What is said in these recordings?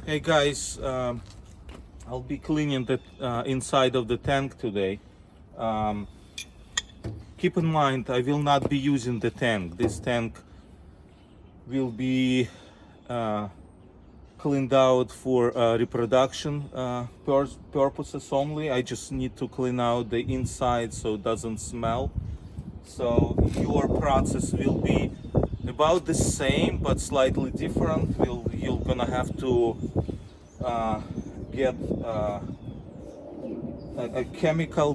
Hey guys, I'll be cleaning the inside of the tank today. Um, Keep in mind, I will not be using the tank. This tank will be uh, cleaned out for reproduction purposes only. I just need to clean out the inside so it doesn't smell. So your process will be about the same but slightly different. You're gonna have to get a chemical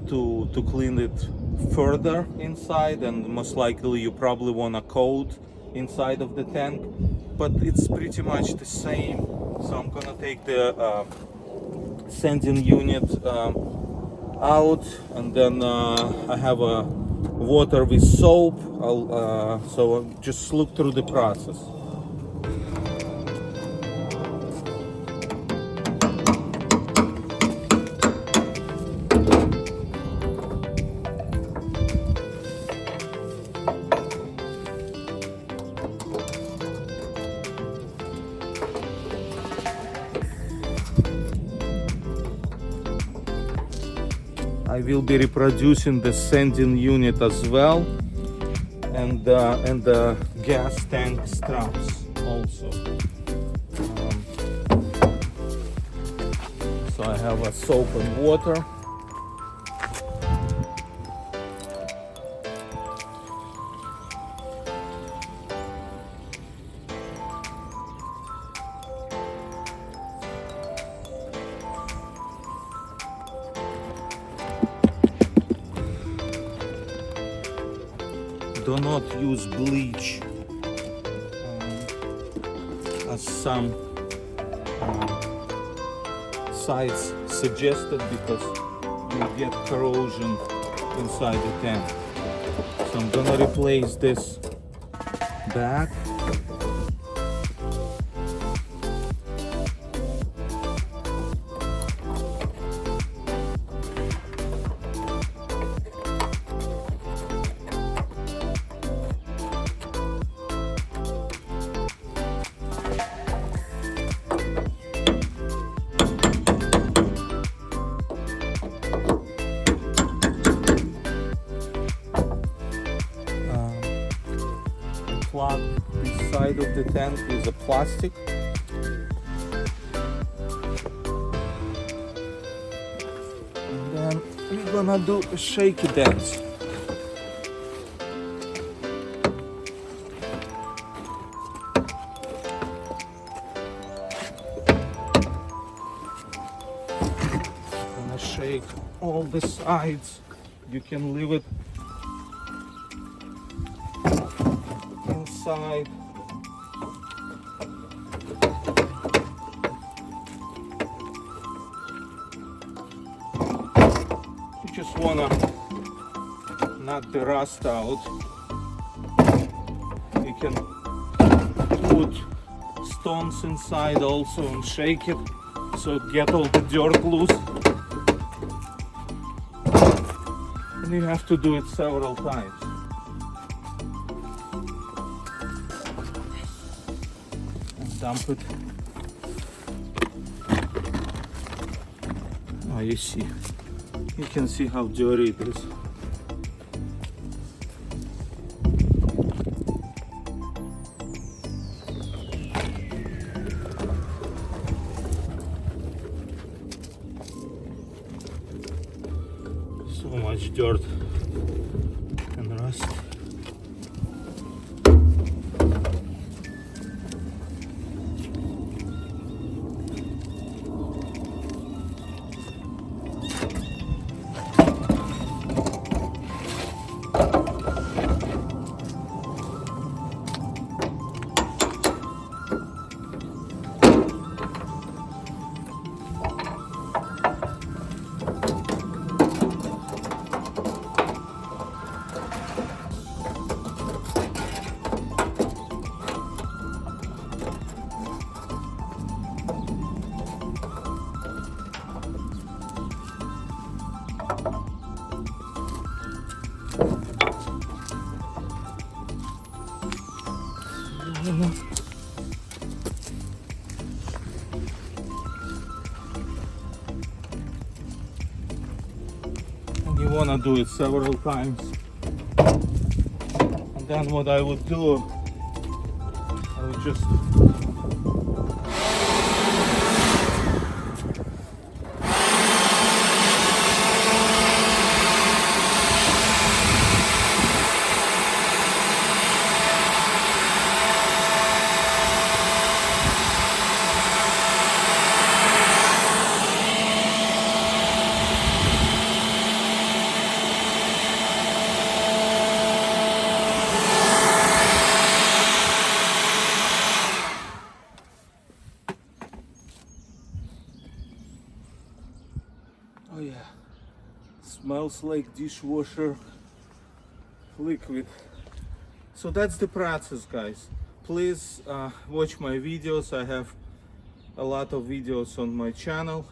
to clean it further inside, and most likely you probably want a coat inside of the tank, but it's pretty much the same. So I'm gonna take the sanding unit out, and then I have a water with soap. So just look through the process. I will be reproducing the sanding unit as well, and the gas tank straps also. So I have a soap and water. Do not use bleach as some sites suggested, because you get corrosion inside the tank. So I'm gonna replace this back. Plug this side of the tank with a plastic. And then we're gonna do a shaky dance. Gonna shake all the sides. You can leave it inside. You just wanna knock the rust out. You can put stones inside also and shake it so get all the dirt loose. And you have to do it several times. Dump it. Oh, you see, you can see how dirty it is. So much dirt and rust. wanna do it several times. And then what I would do, I would just oh yeah, smells like dishwasher liquid. So that's the process, guys. Please watch my videos. I have a lot of videos on my channel.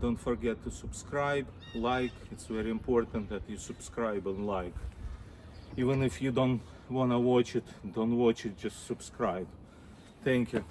Don't forget to subscribe, like. It's very important that you subscribe and like. Even if you don't want to watch it, don't watch it, just subscribe. Thank you.